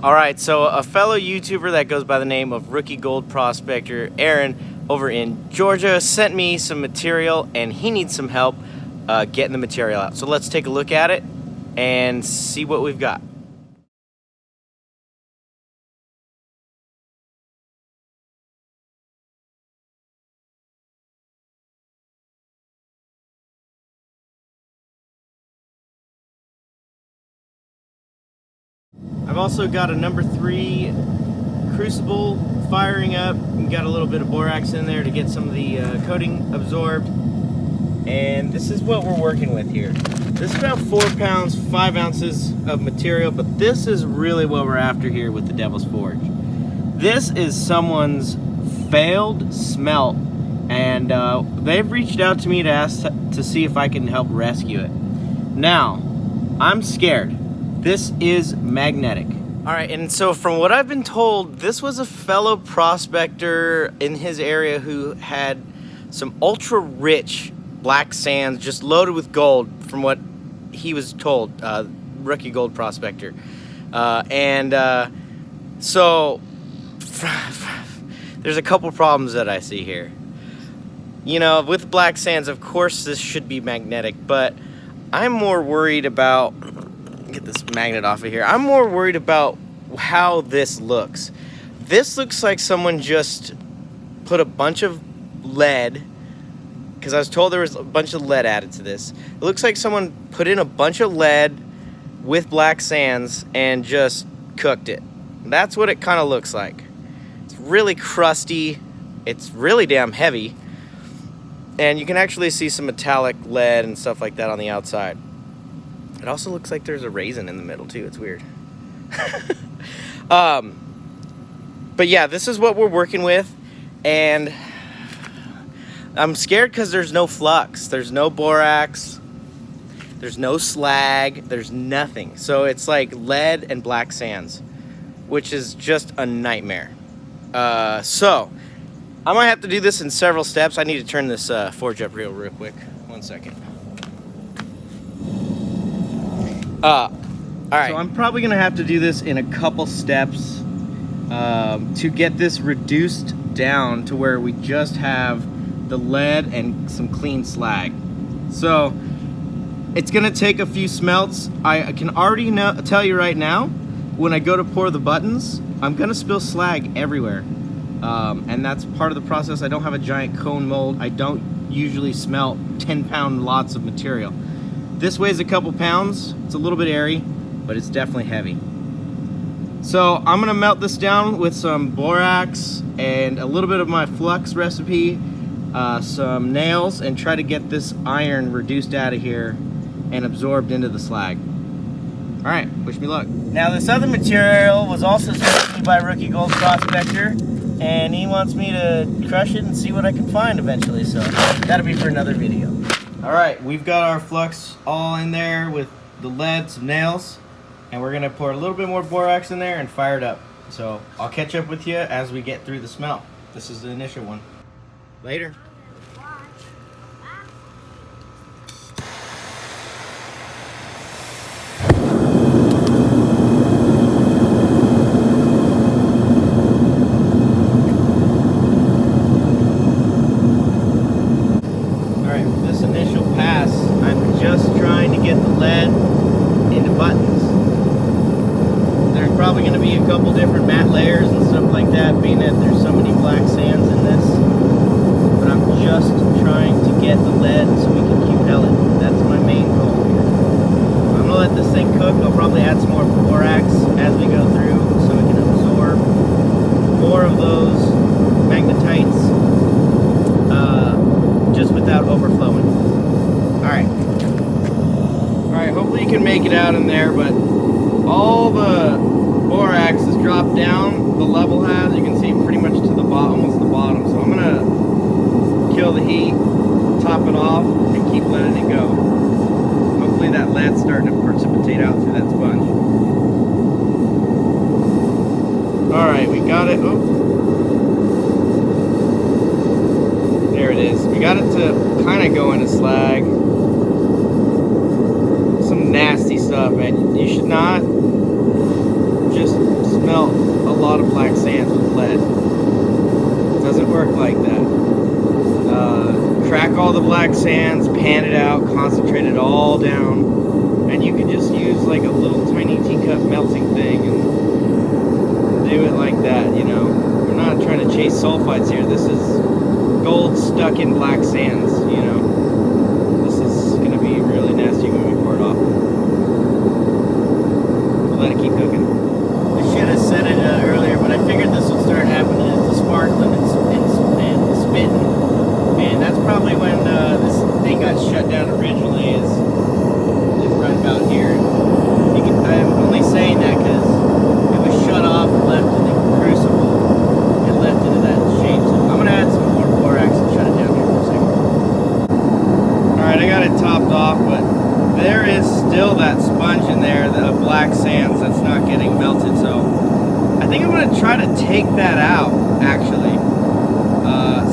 Alright, so a fellow YouTuber that goes by the name of Rookie Gold Prospector, Aaron, over in Georgia, sent me some material and he needs some help getting the material out. So let's take a look at it and see what we've got. I've also got a number 3 crucible firing up and got a little bit of borax in there to get some of the coating absorbed. And this is what we're working with here. This is about 4 pounds, 5 ounces of material, but this is really what we're after here with the Devil's Forge. This is someone's failed smelt, and they've reached out to me to ask to see if I can help rescue it. Now, I'm scared. This is magnetic. All right, and so from what I've been told, this was a fellow prospector in his area who had some ultra rich black sands just loaded with gold, from what he was told, Rookie Gold Prospector. So there's a couple problems that I see here. You know, with black sands, of course this should be magnetic, but I'm more worried about, get this magnet off of here, I'm more worried about how this looks. This looks like someone just put a bunch of lead, because I was told there was a bunch of lead added to this. It looks like someone put in a bunch of lead with black sands and just cooked it. That's what it kind of looks like. It's really crusty. It's really damn heavy. And you can actually see some metallic lead and stuff like that on the outside. It also looks like there's a raisin in the middle too. It's weird. But yeah, this is what we're working with, and I'm scared because there's no flux, there's no borax, there's no slag, there's nothing. So it's like lead and black sands, which is just a nightmare. So I might have to do this in several steps. I need to turn this forge up real quick. 1 second. Alright, so I'm probably gonna have to do this in a couple steps to get this reduced down to where we just have the lead and some clean slag. So it's gonna take a few smelts. I can already tell you right now, when I go to pour the buttons, I'm gonna spill slag everywhere. And that's part of the process. I don't have a giant cone mold. I don't usually smelt 10-pound lots of material. This weighs a couple pounds. It's a little bit airy, but it's definitely heavy. So I'm gonna melt this down with some borax and a little bit of my flux recipe, some nails, and try to get this iron reduced out of here and absorbed into the slag. All right, wish me luck. Now this other material was also sent to me by Rookie Gold Prospector, and he wants me to crush it and see what I can find eventually, so that'll be for another video. All right, we've got our flux all in there with the lead, some nails, and we're gonna pour a little bit more borax in there and fire it up. So I'll catch up with you as we get through the smelt. This is the initial one. Later. Initial pass, I'm just trying to get the lead into buttons. There's probably going to be a couple different matte layers and stuff like that, being that there's so many black sands in this, but I'm just trying to get the lead so we can keep pellet. That's my main goal here. I'm going to let this thing cook. I'll probably add some more borax as we go through so we can absorb more of those magnetites just without overflowing. Alright, hopefully you can make it out in there, but all the borax is dropped down, the level has, you can see pretty much to the bottom, almost the bottom, so I'm gonna kill the heat, top it off, and keep letting it go. Hopefully that lead's starting to precipitate out through that sponge. Alright, we got it. Oh. There it is. We got it to kind of go into slag. Some nasty stuff, man. You should not just smelt a lot of black sands with lead. It doesn't work like that. Crack all the black sands, pan it out, concentrate it all down, and you can just use like a little tiny teacup melting thing and do it like that, you know. We're not trying to chase sulfides here. This is gold stuck in black sands, you know. This is going to be really nasty when we pour it off. We'll let it keep cooking. I should have said it earlier, but I figured this would start happening as the sparkling and spitting. And that's probably when this thing got shut down originally, is right about here. I'm only saying that because it was shut off and left in the crucible and left into that shape. So I'm going to add some more borax and shut it down here for a second. Alright, I got it topped off, but there is still that sponge in there of black sands that's not getting melted. So I think I'm going to try to take that out, actually,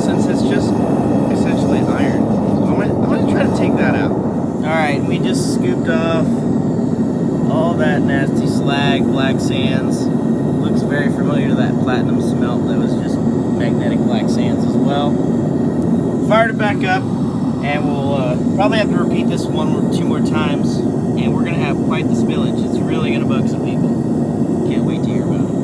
since it's just essentially iron. So I'm going to try to take that out. Alright, we just scooped off all that nasty slag, black sands. Looks very familiar to that platinum smelt that was just magnetic black sands as well. Fired it back up, and we'll probably have to repeat this one or two more times, and we're going to have quite the spillage. It's really going to bug some people. Can't wait to hear about it.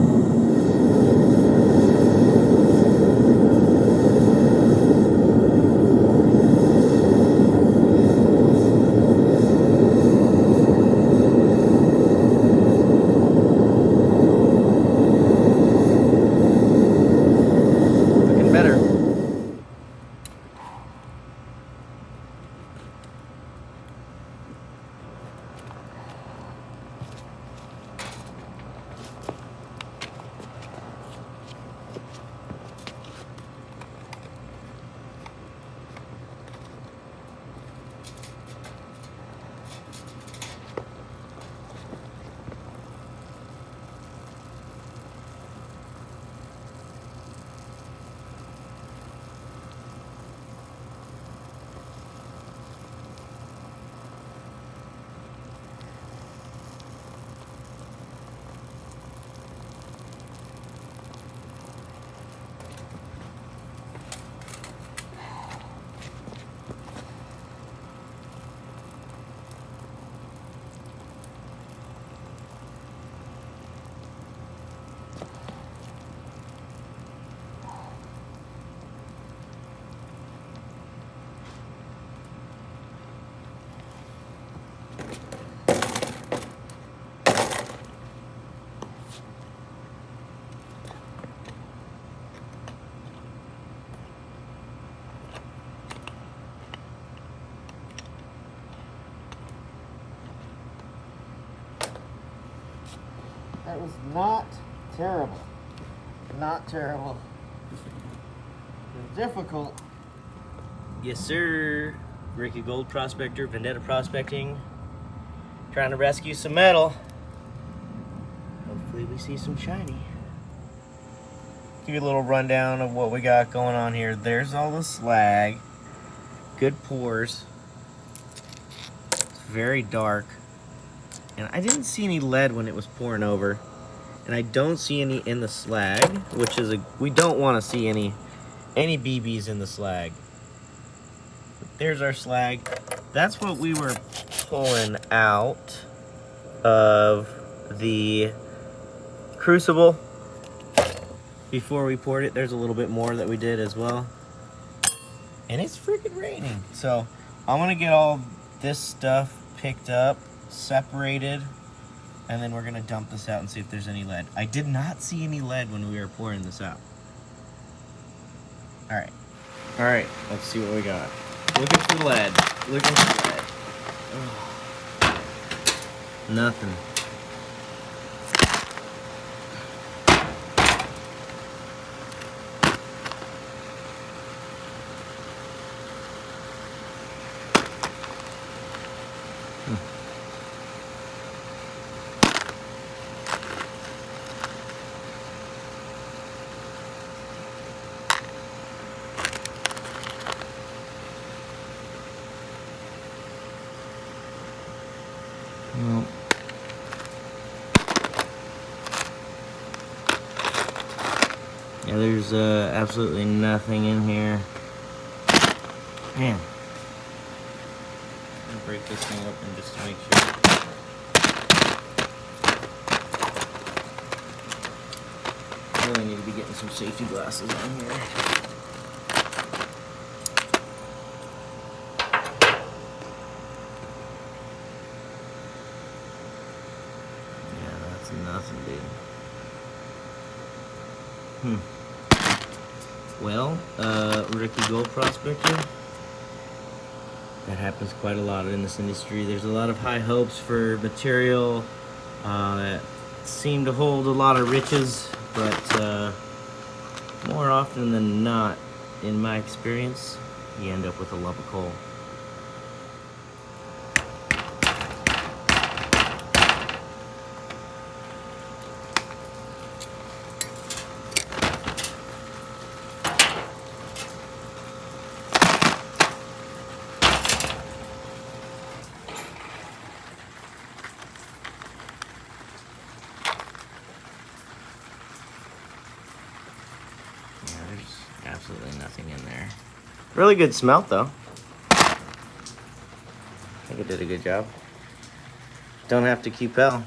That was not terrible. Not terrible. It was difficult. Yes, sir. Ricky Gold Prospector, Vendetta Prospecting. Trying to rescue some metal. Hopefully we see some shiny. Give you a little rundown of what we got going on here. There's all the slag. Good pours. It's very dark. And I didn't see any lead when it was pouring over. And I don't see any in the slag, which is we don't want to see any BBs in the slag. There's our slag. That's what we were pulling out of the crucible before we poured it. There's a little bit more that we did as well. And it's freaking raining. So I'm gonna get all this stuff picked up, separated, and then we're gonna dump this out and see if there's any lead. I did not see any lead when we were pouring this out. All right, let's see what we got. Looking for lead, looking for lead. Oh. Nothing. Well, Yeah, there's absolutely nothing in here. Man. I'm gonna break this thing open just to make sure. I really need to be getting some safety glasses on here. Yeah, that's nothing, dude. Well, rookie gold prospector. That happens quite a lot in this industry. There's a lot of high hopes for material that seem to hold a lot of riches, but more often than not, in my experience, you end up with a lump of coal. Yeah, there's absolutely nothing in there. Really good smelt, though. I think it did a good job. Don't have to QPL.